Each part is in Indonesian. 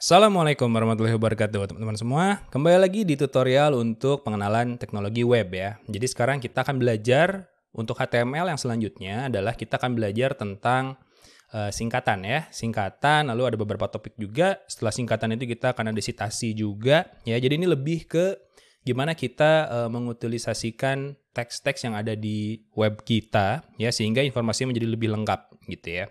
Assalamualaikum warahmatullahi wabarakatuh teman-teman semua. Kembali lagi di tutorial untuk pengenalan teknologi web ya. Jadi sekarang kita akan belajar untuk HTML yang selanjutnya adalah kita akan belajar tentang singkatan ya. Singkatan, lalu ada beberapa topik juga. Setelah singkatan itu kita akan ada citasi juga ya. Jadi ini lebih ke gimana kita mengutilisasikan teks-teks yang ada di web kita ya, sehingga informasinya menjadi lebih lengkap gitu ya.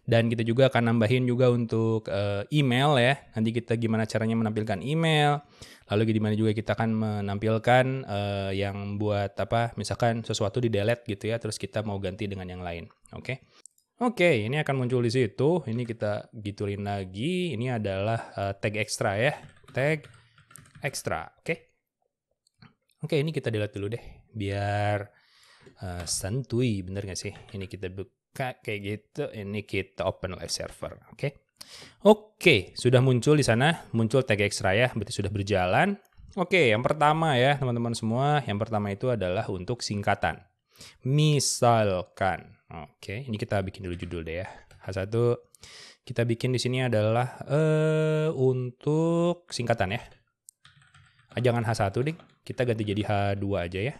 Dan kita juga akan nambahin juga untuk email ya. Nanti kita gimana caranya menampilkan email. Lalu gimana juga kita akan menampilkan yang buat apa, misalkan sesuatu di delete gitu ya, terus kita mau ganti dengan yang lain. Oke. Oke, ini akan muncul di situ. Ini kita gituin lagi. Ini adalah tag ekstra ya. Tag ekstra. Oke. Oke, ini kita delete dulu deh. Biar santuy, bener gak sih? Ini kita kayak gitu, ini kita open live server, Oke, sudah muncul di sana, muncul tag ekstra ya, berarti sudah berjalan. Oke, yang pertama ya teman-teman semua, yang pertama itu adalah untuk singkatan. Misalkan, oke, ini kita bikin dulu judul deh ya. H1 kita bikin di sini adalah untuk singkatan ya. Jangan H1 deh, kita ganti jadi H2 aja ya.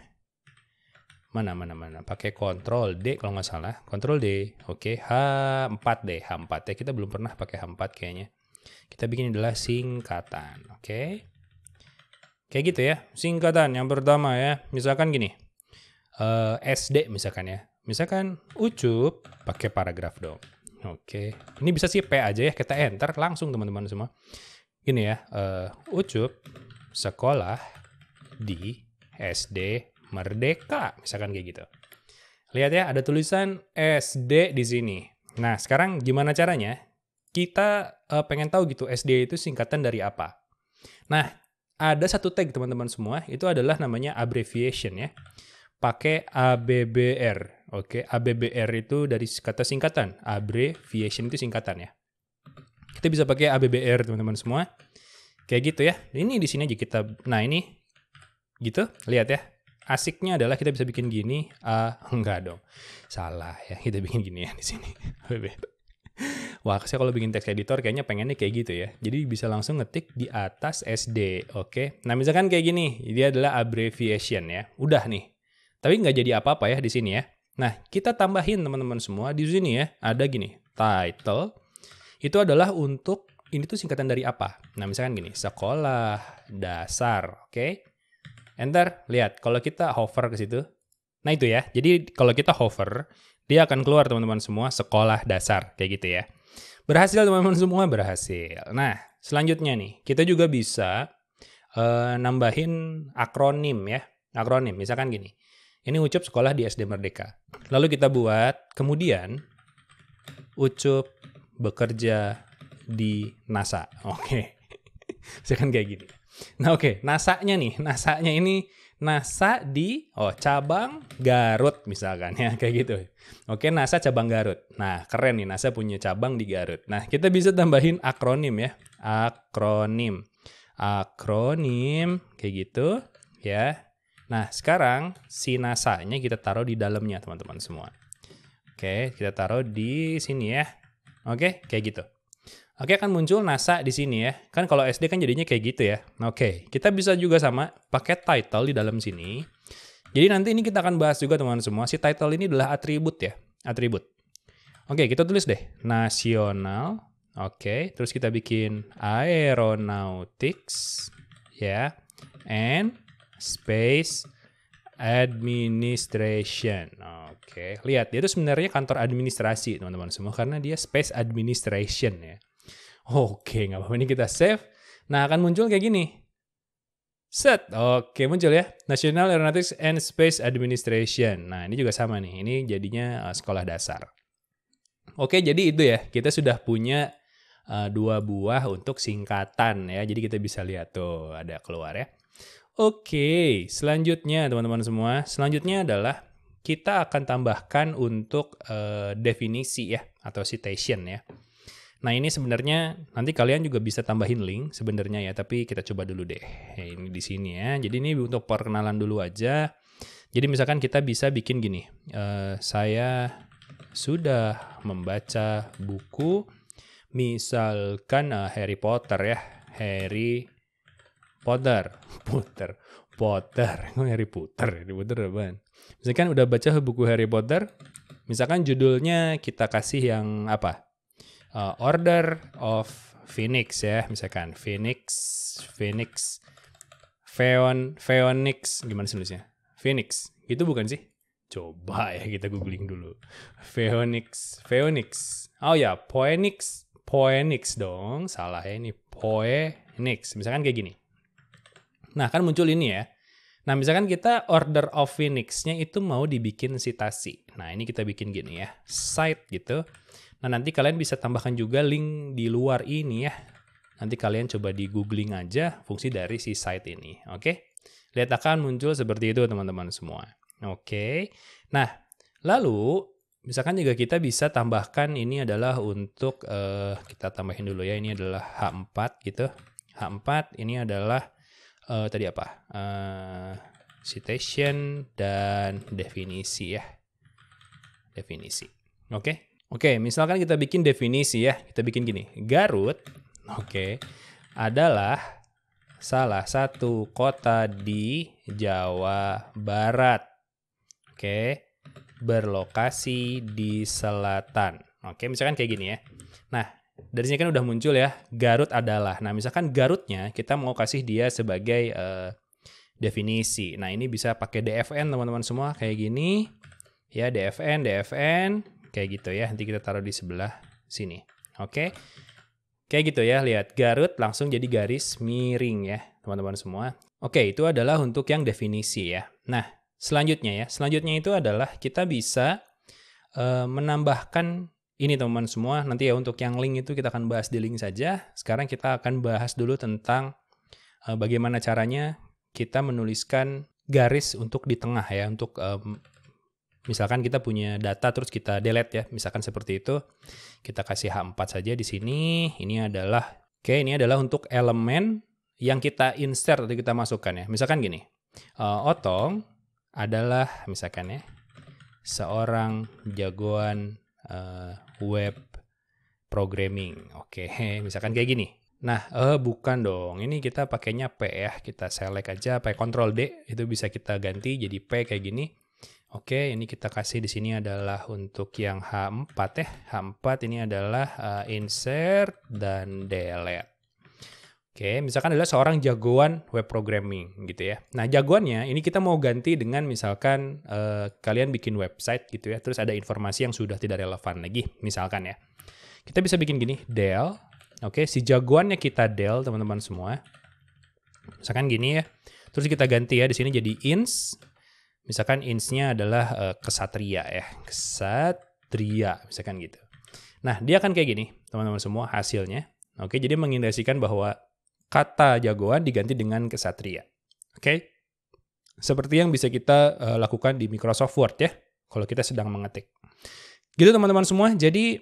Mana. Pakai Ctrl D kalau nggak salah. Ctrl D. Oke, H4 deh. H4 ya. Kita belum pernah pakai H4 kayaknya. Kita bikin adalah singkatan. Oke. Kayak gitu ya. Singkatan yang pertama ya. Misalkan gini. SD misalkan ya. Misalkan ucup pakai paragraf dong. Oke. Ini bisa sih P aja ya. Kita enter langsung teman-teman semua. Gini ya. Ucup sekolah di SD Merdeka, misalkan kayak gitu. Lihat ya, ada tulisan SD di sini. Nah, sekarang gimana caranya? Kita pengen tahu gitu, SD itu singkatan dari apa. Nah, ada satu tag teman-teman semua, itu adalah namanya abbreviation ya. Pakai ABBR. Oke, ABBR itu dari kata singkatan. Abbreviation itu singkatan ya. Kita bisa pakai ABBR teman-teman semua. Kayak gitu ya. Ini di sini aja kita. Nah, ini gitu, lihat ya. Asiknya adalah kita bisa bikin gini, enggak dong, salah ya, kita bikin gini ya di sini. Wah, saya kalau bikin text editor kayaknya pengennya kayak gitu ya. Jadi bisa langsung ngetik di atas SD, oke. Nah, misalkan kayak gini, dia adalah abbreviation ya. Udah nih, tapi nggak jadi apa-apa ya di sini ya. Nah, kita tambahin teman-teman semua di sini ya. Ada gini, title itu adalah untuk ini tuh singkatan dari apa? Nah, misalkan gini, sekolah dasar, oke. Enter, lihat, kalau kita hover ke situ, nah itu ya, jadi kalau kita hover, dia akan keluar teman-teman semua, sekolah dasar, kayak gitu ya. Berhasil teman-teman semua, berhasil. Nah, selanjutnya nih, kita juga bisa nambahin akronim ya, akronim, misalkan gini, ini Ucup sekolah di SD Merdeka. Lalu kita buat, kemudian, Ucup bekerja di NASA, oke. Misalkan kayak gini. Nah oke, NASA-nya nih, NASA-nya ini NASA di cabang Garut misalkan ya, kayak gitu. Oke, NASA cabang Garut. Nah, keren nih, NASA punya cabang di Garut. Nah, kita bisa tambahin akronim ya. Akronim, kayak gitu ya. Nah, sekarang si NASA-nya kita taruh di dalamnya teman-teman semua. Oke, kita taruh di sini ya. Oke, kayak gitu. Oke, akan muncul NASA di sini ya. Kan kalau SD kan jadinya kayak gitu ya. Oke, kita bisa juga sama pakai title di dalam sini. Jadi nanti ini kita akan bahas juga teman-teman semua. Si title ini adalah atribut ya. Atribut. Oke, kita tulis deh. Nasional. Oke, terus kita bikin aeronautics. Ya. And space administration. Oke, lihat. Dia itu sebenarnya kantor administrasi teman-teman semua. Karena dia space administration ya. Oke, nggak apa-apa, ini kita save. Nah, akan muncul kayak gini. Set, oke, muncul ya. National Aeronautics and Space Administration. Nah, ini juga sama nih. Ini jadinya sekolah dasar. Oke, jadi itu ya. Kita sudah punya 2 buah untuk singkatan ya. Jadi kita bisa lihat tuh, ada keluar ya. Oke, selanjutnya teman-teman semua. Selanjutnya adalah kita akan tambahkan untuk definisi ya, atau citation ya. Nah, ini sebenarnya nanti kalian juga bisa tambahin link sebenarnya ya, tapi kita coba dulu deh. Ya, ini di sini ya. Jadi ini untuk perkenalan dulu aja. Jadi misalkan kita bisa bikin gini. Saya sudah membaca buku Misalkan Harry Potter ya. Harry Potter. Potter. Harry Potter. Harry Potter apaan? Misalkan udah baca buku Harry Potter. Misalkan judulnya kita kasih yang apa? Order of Phoenix ya. Misalkan Phoenix. Gimana sih nulisnya? Phoenix. Gitu bukan sih? Coba ya kita googling dulu. Phoenix. Oh ya, Phoenix dong. Salah ya ini. Phoenix. Misalkan kayak gini. Nah, kan muncul ini ya. Nah, misalkan kita Order of Phoenix-nya itu mau dibikin citasi. Nah, ini kita bikin gini ya. Cite gitu. Nah, nanti kalian bisa tambahkan juga link di luar ini ya. Nanti kalian coba di googling aja fungsi dari si cite ini. Oke? Lihat akan muncul seperti itu teman-teman semua. Oke. Nah, lalu misalkan juga kita bisa tambahkan ini adalah untuk kita tambahin dulu ya. Ini adalah H4 gitu. H4 ini adalah tadi apa? Citation dan definisi ya. Definisi. Oke, misalkan kita bikin definisi ya. Kita bikin gini. Garut, adalah salah satu kota di Jawa Barat. Berlokasi di selatan. Misalkan kayak gini ya. Nah, dari sini kan udah muncul ya, Garut adalah. Nah, misalkan Garutnya kita mau kasih dia sebagai definisi. Nah, ini bisa pakai DFN teman-teman semua kayak gini. Ya, DFN kayak gitu ya. Nanti kita taruh di sebelah sini. Kayak gitu ya, lihat Garut langsung jadi garis miring ya, teman-teman semua. Itu adalah untuk yang definisi ya. Nah, selanjutnya itu adalah kita bisa menambahkan ini teman-teman semua. Nanti ya untuk yang link itu kita akan bahas di link saja. Sekarang kita akan bahas dulu tentang bagaimana caranya kita menuliskan garis untuk di tengah ya. Untuk misalkan kita punya data terus kita delete ya. Misalkan seperti itu. Kita kasih H4 saja di sini. Ini adalah untuk elemen yang kita insert atau kita masukkan ya. Misalkan gini. Otong adalah misalkan ya seorang jagoan web programming. Misalkan kayak gini. Nah, bukan dong. Ini kita pakainya P ya. Kita select aja, pakai Ctrl D, itu bisa kita ganti jadi P kayak gini. Ini kita kasih di sini adalah untuk yang H4 ya. H4 ini adalah insert dan delete. Misalkan adalah seorang jagoan web programming gitu ya. Nah, jagoannya ini kita mau ganti dengan misalkan kalian bikin website gitu ya. Terus ada informasi yang sudah tidak relevan lagi misalkan ya. Kita bisa bikin gini, del. Si jagoannya kita del teman-teman semua. Misalkan gini ya. Terus kita ganti ya di sini jadi ins. Misalkan ins-nya adalah kesatria ya. Kesatria misalkan gitu. Nah, dia akan kayak gini teman-teman semua hasilnya. Jadi mengindikasikan bahwa kata jagoan diganti dengan kesatria. Seperti yang bisa kita lakukan di Microsoft Word ya, kalau kita sedang mengetik. Gitu teman-teman semua, jadi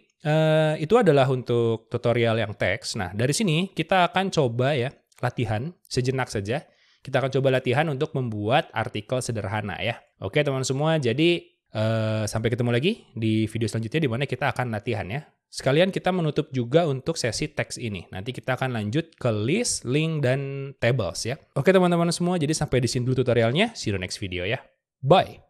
itu adalah untuk tutorial yang teks. Nah, dari sini kita akan coba ya, latihan sejenak saja. Kita akan coba latihan untuk membuat artikel sederhana ya. Teman-teman semua, jadi sampai ketemu lagi di video selanjutnya di mana kita akan latihan ya. Sekalian kita menutup juga untuk sesi teks ini. Nanti kita akan lanjut ke list, link, dan tables ya. Teman-teman semua, jadi sampai di sini dulu tutorialnya. See you next video ya. Bye!